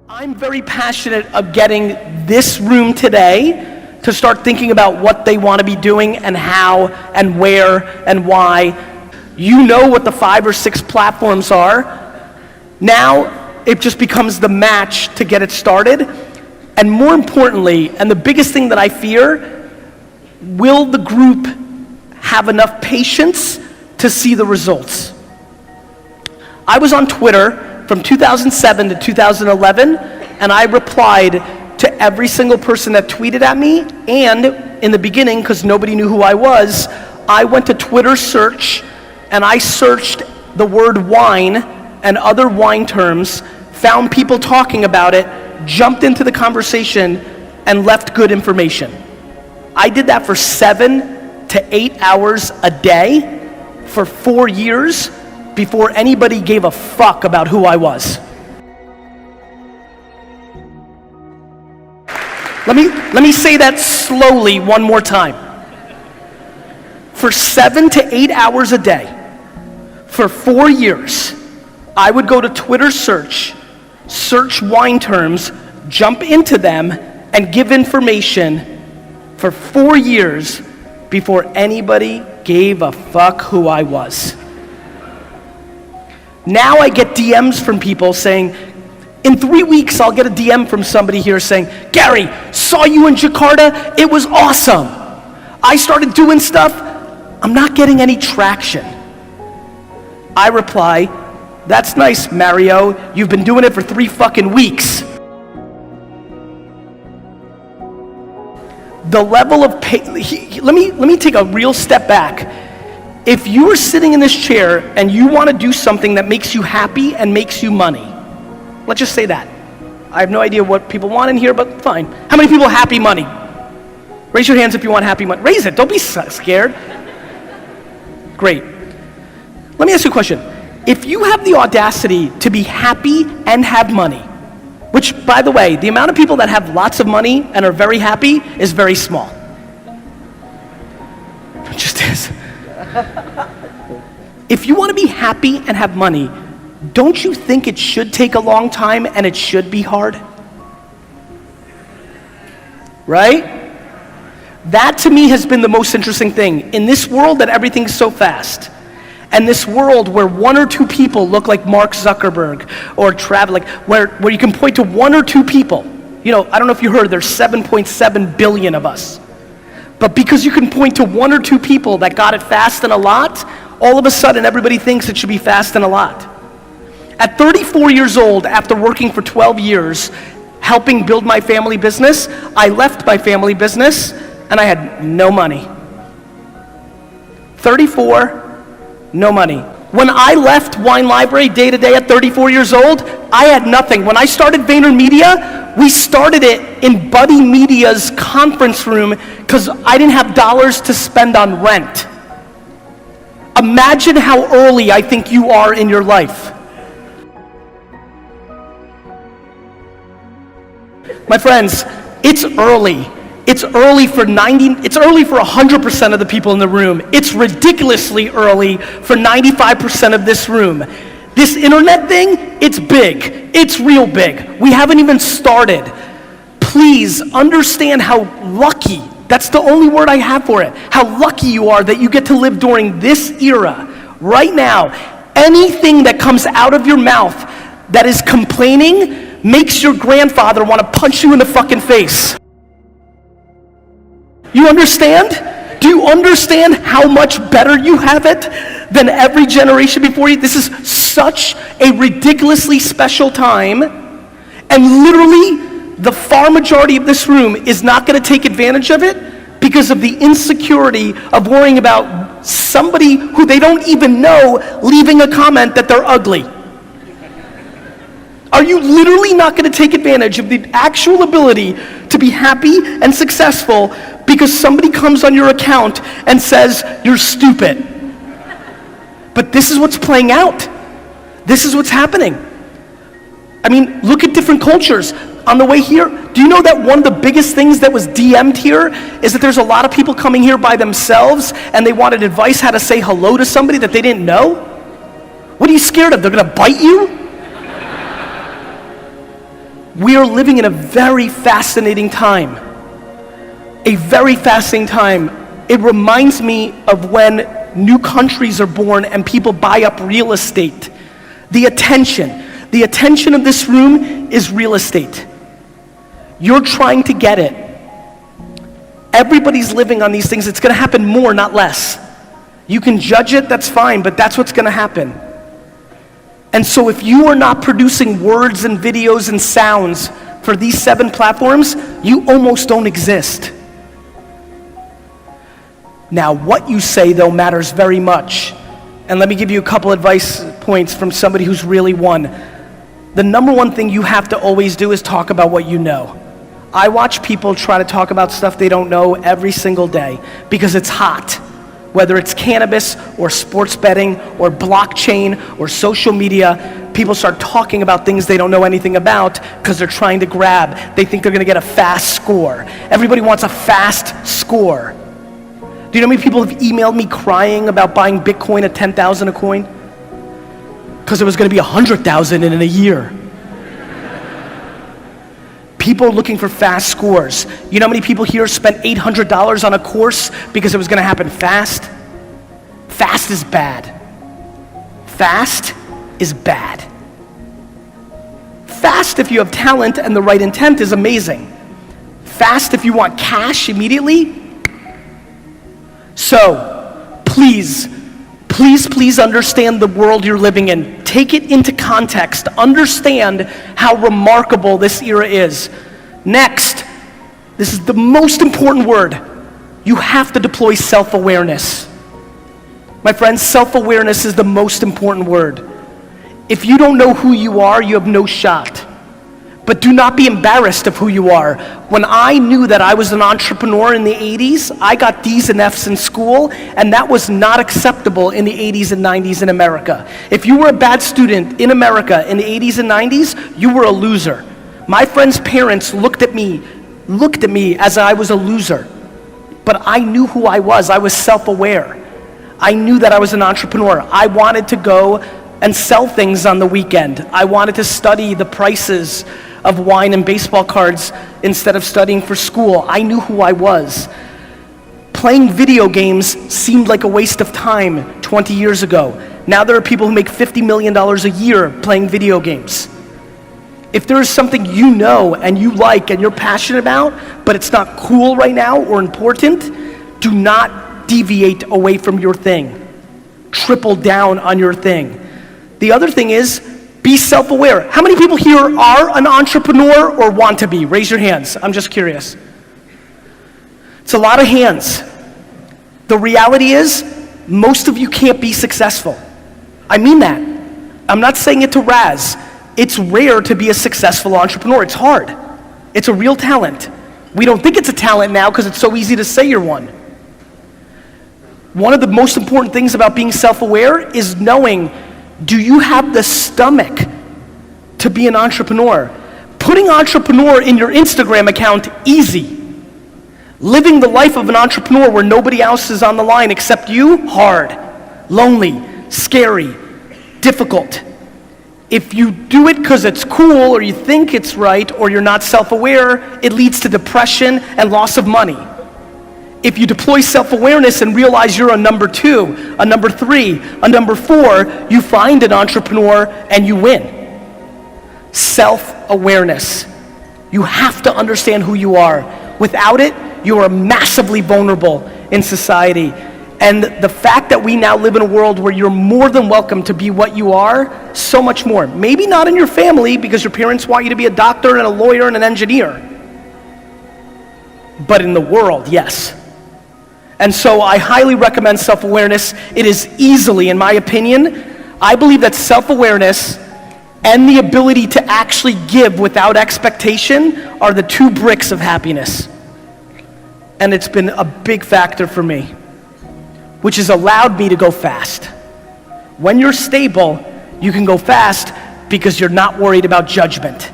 I'm very passionate of getting this room today to start thinking about what they want to be doing and how and where and why. You know what the 5 or 6 platforms are. Now it just becomes the match to get it started. And more importantly, and the biggest thing that I fear, will the group have enough patience to see the results? I was on Twitter from 2007 to 2011, and I replied to every single person that tweeted at me, and in the beginning, because nobody knew who I was, I went to Twitter search, and I searched the word wine and other wine terms, found people talking about it, jumped into the conversation, and left good information. I did that for 7 to 8 hours a day for 4 years before anybody gave a fuck about who I was. Let me say that slowly one more time. For 7 to 8 hours a day, for 4 years, I would go to Twitter search wine terms, jump into them, and give information for 4 years before anybody gave a fuck who I was. Now I get DMs from people saying, in 3 weeks I'll get a DM from somebody here saying, Gary, saw you in Jakarta, it was awesome. I started doing stuff, I'm not getting any traction. I reply, that's nice, Mario, you've been doing it for 3 fucking weeks. The level of let me take a real step back. If you are sitting in this chair and you want to do something that makes you happy and makes you money, let's just say that. I have no idea what people want in here, but fine. How many people happy money? Raise your hands if you want happy money. Raise it, don't be scared. Great. Let me ask you a question. If you have the audacity to be happy and have money, which, by the way, the amount of people that have lots of money and are very happy is very small. It just is. If you want to be happy and have money, don't you think it should take a long time and it should be hard? Right? That to me has been the most interesting thing. In this world that everything's so fast, and this world where 1 or 2 people look like Mark Zuckerberg or Travis, like where you can point to 1 or 2 people. You know, I don't know if you heard, there's 7.7 billion of us. But because you can point to 1 or 2 people that got it fast and a lot, all of a sudden everybody thinks it should be fast and a lot. At 34 years old, after working for 12 years, helping build my family business, I left my family business and I had no money. 34, no money. When I left Wine Library day to day at 34 years old, I had nothing. When I started VaynerMedia, we started it in Buddy Media's conference room because I didn't have dollars to spend on rent. Imagine how early I think you are in your life. My friends, it's early. It's early for 100% of the people in the room. It's ridiculously early for 95% of this room. This internet thing, it's big. It's real big. We haven't even started. Please understand how lucky, that's the only word I have for it, how lucky you are that you get to live during this era. Right now, anything that comes out of your mouth that is complaining makes your grandfather want to punch you in the fucking face. You understand? Do you understand how much better you have it than every generation before you? This is such a ridiculously special time, and literally the far majority of this room is not going to take advantage of it because of the insecurity of worrying about somebody who they don't even know leaving a comment that they're ugly. Are you literally not going to take advantage of the actual ability to be happy and successful because somebody comes on your account and says, you're stupid? But this is what's playing out. This is what's happening. I mean, look at different cultures. On the way here, do you know that one of the biggest things that was DM'd here is that there's a lot of people coming here by themselves and they wanted advice how to say hello to somebody that they didn't know? What are you scared of? They're going to bite you? We are living in a very fascinating time. A very fascinating time. It reminds me of when new countries are born and people buy up real estate. The attention of this room is real estate. You're trying to get it. Everybody's living on these things. It's going to happen more, not less. You can judge it, that's fine, but that's what's going to happen. And so if you are not producing words and videos and sounds for these 7 platforms, you almost don't exist. Now, what you say, though, matters very much. And let me give you a couple advice points from somebody who's really won. The number one thing you have to always do is talk about what you know. I watch people try to talk about stuff they don't know every single day because it's hot. Whether it's cannabis or sports betting or blockchain or social media, people start talking about things they don't know anything about because they're trying to grab. They think they're going to get a fast score. Everybody wants a fast score. Do you know how many people have emailed me crying about buying Bitcoin at 10,000 a coin? Because it was going to be 100,000 in a year. People are looking for fast scores. You know how many people here spent $800 on a course because it was going to happen fast? Fast is bad. Fast is bad. Fast if you have talent and the right intent is amazing. Fast if you want cash immediately. So, please understand the world you're living in. Take it into context. Understand how remarkable this era is. Next, this is the most important word. You have to deploy self-awareness. My friends, self-awareness is the most important word. If you don't know who you are, you have no shot. But do not be embarrassed of who you are. When I knew that I was an entrepreneur in the 80s, I got D's and F's in school, and that was not acceptable in the 80s and 90s in America. If you were a bad student in America in the 80s and 90s, you were a loser. My friends' parents looked at me as I was a loser. But I knew who I was. I was self-aware. I knew that I was an entrepreneur. I wanted to go and sell things on the weekend. I wanted to study the prices of wine and baseball cards instead of studying for school. I knew who I was. Playing video games seemed like a waste of time 20 years ago. Now there are people who make $50 million a year playing video games. If there is something you know and you like and you're passionate about, but it's not cool right now or important, do not deviate away from your thing. Triple down on your thing. The other thing is, be self-aware. How many people here are an entrepreneur or want to be? Raise your hands. I'm just curious. It's a lot of hands. The reality is, most of you can't be successful. I mean that. I'm not saying it to razz. It's rare to be a successful entrepreneur. It's hard. It's a real talent. We don't think it's a talent now because it's so easy to say you're one. One of the most important things about being self-aware is knowing, do you have the stomach to be an entrepreneur? Putting entrepreneur in your Instagram account, easy. Living the life of an entrepreneur where nobody else is on the line except you, hard, lonely, scary, difficult. If you do it because it's cool or you think it's right or you're not self-aware, it leads to depression and loss of money. If you deploy self-awareness and realize you're a number 2, a number 3, a number 4, you find an entrepreneur and you win. Self-awareness. You have to understand who you are. Without it, you are massively vulnerable in society. And the fact that we now live in a world where you're more than welcome to be what you are, so much more. Maybe not in your family because your parents want you to be a doctor and a lawyer and an engineer. But in the world, yes. And so I highly recommend self-awareness. It is easily, in my opinion, I believe that self-awareness and the ability to actually give without expectation are the 2 bricks of happiness. And it's been a big factor for me, which has allowed me to go fast. When you're stable, you can go fast because you're not worried about judgment.